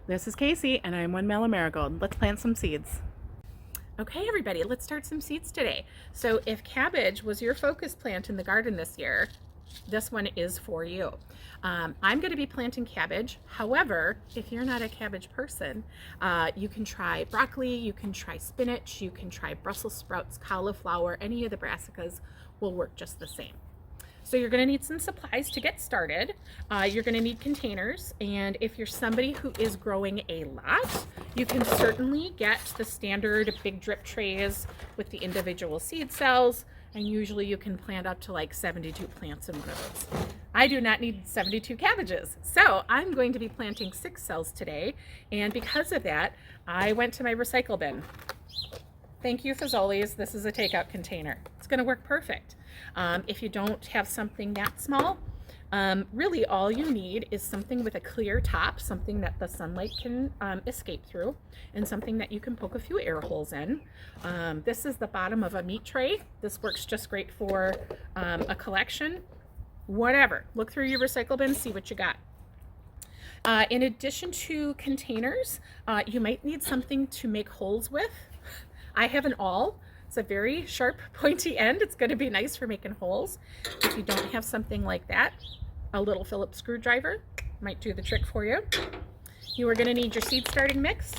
This is Casey, and I'm One Mellow Marigold. Let's plant some seeds. Okay, everybody, let's start some seeds today. So if cabbage was your focus plant in the garden this year, this one is for you. I'm going to be planting cabbage. However, if you're not a cabbage person, you can try broccoli, you can try spinach, you can try Brussels sprouts, cauliflower, any of the brassicas will work just the same. So you're going to need some supplies to get started. You're going to need containers, and if you're somebody who is growing a lot, you can certainly get the standard big drip trays with the individual seed cells, and usually you can plant up to like 72 plants in one of those. I do not need 72 cabbages, so I'm going to be planting 6 cells today, and because of that, I went to my recycle bin. Thank you, Fazoli's. This is a takeout container. It's going to work perfect. If you don't have something that small, really all you need is something with a clear top, something that the sunlight can escape through, and something that you can poke a few air holes in. This is the bottom of a meat tray. This works just great for a collection. Whatever. Look through your recycle bin, see what you got. In addition to containers, you might need something to make holes with. I have an awl. It's a very sharp, pointy end. It's going to be nice for making holes. If you don't have something like that, a little Phillips screwdriver might do the trick for you. You are going to need your seed starting mix.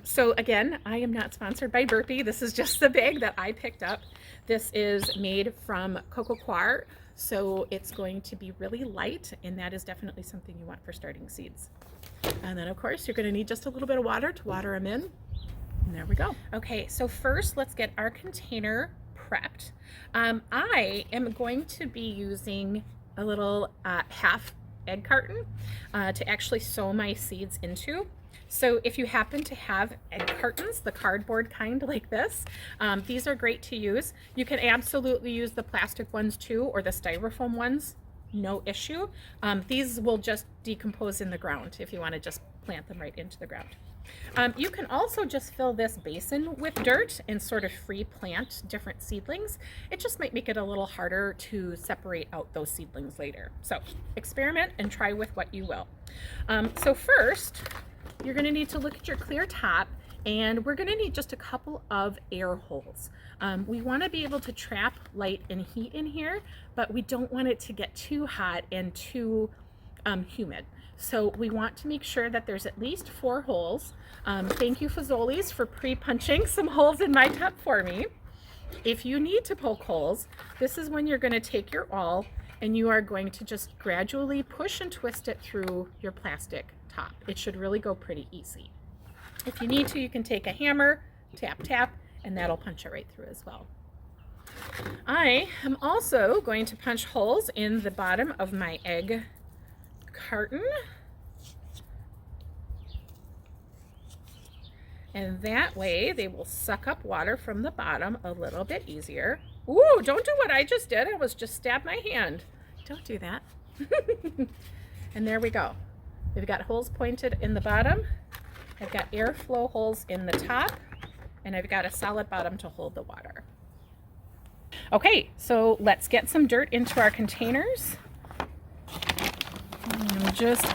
So again, I am not sponsored by Burpee. This is just the bag that I picked up. This is made from cocoa coir, so it's going to be really light, and that is definitely something you want for starting seeds. And then of course, you're going to need just a little bit of water to water them in. And there we go. Okay, so first let's get our container prepped. I am going to be using a little half egg carton to actually sow my seeds into. So if you happen to have egg cartons, the cardboard kind like this, these are great to use. You can absolutely use the plastic ones too, or the styrofoam ones, no issue. These will just decompose in the ground if you want to just plant them right into the ground. You can also just fill this basin with dirt and sort of free plant different seedlings. It just might make it a little harder to separate out those seedlings later. So experiment and try with what you will. So first, you're going to need to look at your clear top, and we're going to need just a couple of air holes. We want to be able to trap light and heat in here, but we don't want it to get too hot and too humid. So we want to make sure that there's at least 4 holes. Thank you, Fazoli's, for pre-punching some holes in my top for me. If you need to poke holes, this is when you're going to take your awl and you are going to just gradually push and twist it through your plastic top. It should really go pretty easy. If you need to, you can take a hammer, tap, tap, and that'll punch it right through as well. I am also going to punch holes in the bottom of my egg carton, and that way they will suck up water from the bottom a little bit easier. Ooh, don't do what I just did. I was just stabbed my hand. Don't do that. And there we go. We've got holes pointed in the bottom. I've got airflow holes in the top, and I've got a solid bottom to hold the water. Okay, so let's get some dirt into our containers.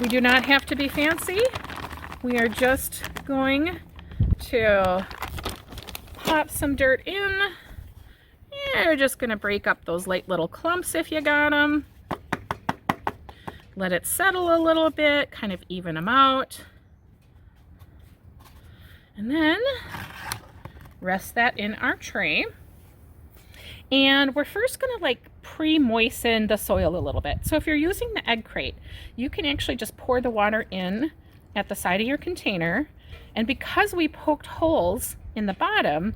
We do not have to be fancy. We are just going to pop some dirt in. And we're just going to break up those light little clumps if you got them. Let it settle a little bit, kind of even them out. And then rest that in our tray. And we're first going to pre-moisten the soil a little bit. So if you're using the egg crate, you can actually just pour the water in at the side of your container. And because we poked holes in the bottom,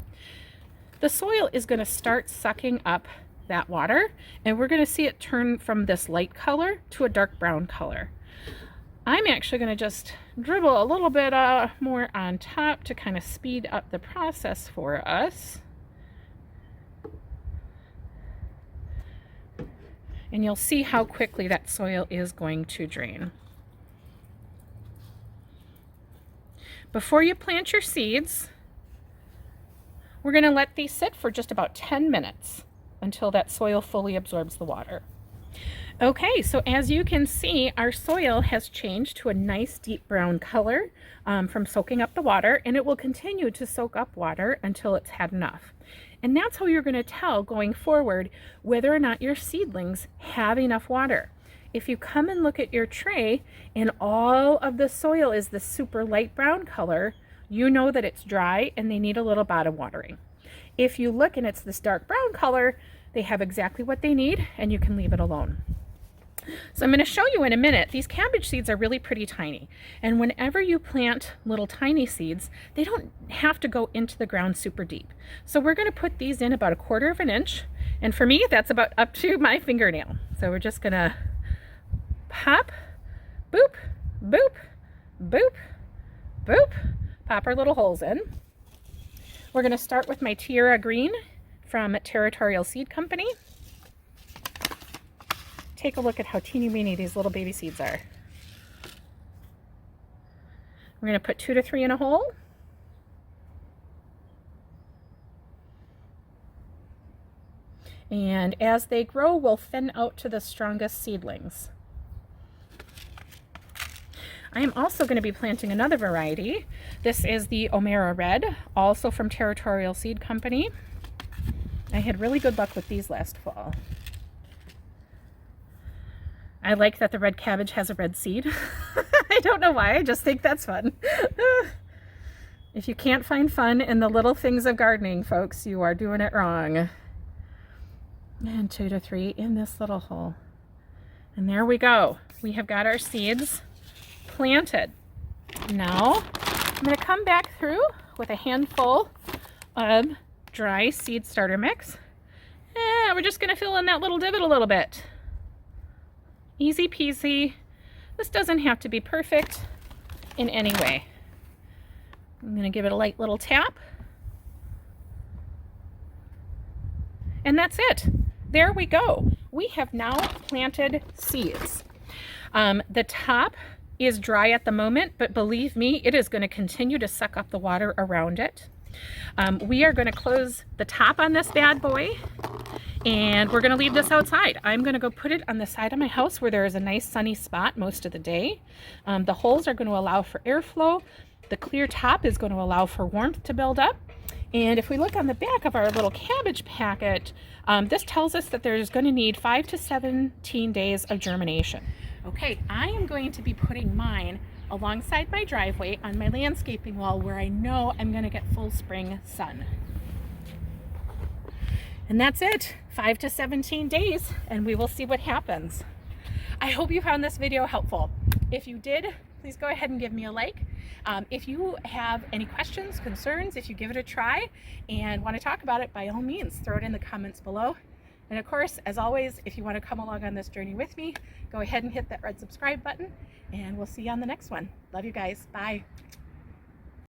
the soil is going to start sucking up that water, and we're going to see it turn from this light color to a dark brown color. I'm actually going to just dribble a little bit more on top to kind of speed up the process for us. And you'll see how quickly that soil is going to drain. Before you plant your seeds, we're going to let these sit for just about 10 minutes until that soil fully absorbs the water. Okay, so as you can see, our soil has changed to a nice deep brown color from soaking up the water, and it will continue to soak up water until it's had enough. And that's how you're going to tell going forward whether or not your seedlings have enough water. If you come and look at your tray and all of the soil is the super light brown color, you know that it's dry and they need a little bottom watering. If you look and it's this dark brown color, they have exactly what they need and you can leave it alone. So I'm going to show you in a minute. These cabbage seeds are really pretty tiny. And whenever you plant little tiny seeds, they don't have to go into the ground super deep. So we're going to put these in about 1/4 of an inch. And for me, that's about up to my fingernail. So we're just going to pop, boop, boop, boop, boop, pop our little holes in. We're going to start with my Tierra Green from Territorial Seed Company. Take a look at how teeny weeny these little baby seeds are. We're going to put 2 to 3 in a hole. And as they grow, we'll thin out to the strongest seedlings. I am also going to be planting another variety. This is the Omera Red, also from Territorial Seed Company. I had really good luck with these last fall. I like that the red cabbage has a red seed. I don't know why, I just think that's fun. If you can't find fun in the little things of gardening, folks, you are doing it wrong. And 2 to 3 in this little hole. And there we go. We have got our seeds planted. Now, I'm going to come back through with a handful of dry seed starter mix. And we're just going to fill in that little divot a little bit. Easy peasy. This doesn't have to be perfect in any way. I'm going to give it a light little tap. And that's it. There we go. We have now planted seeds. The top is dry at the moment, but believe me, it is going to continue to suck up the water around it. We are going to close the top on this bad boy. And we're going to leave this outside. I'm going to go put it on the side of my house where there is a nice sunny spot most of the day. The holes are going to allow for airflow. The clear top is going to allow for warmth to build up. And if we look on the back of our little cabbage packet, this tells us that there's going to need 5 to 17 days of germination. Okay, I am going to be putting mine alongside my driveway on my landscaping wall where I know I'm going to get full spring sun. And that's it, 5 to 17 days, and we will see what happens. I hope you found this video helpful. If you did, please go ahead and give me a like. If you have any questions, concerns, if you give it a try and want to talk about it, by all means, throw it in the comments below. And of course, as always, if you want to come along on this journey with me, go ahead and hit that red subscribe button, and we'll see you on the next one. Love you guys. Bye.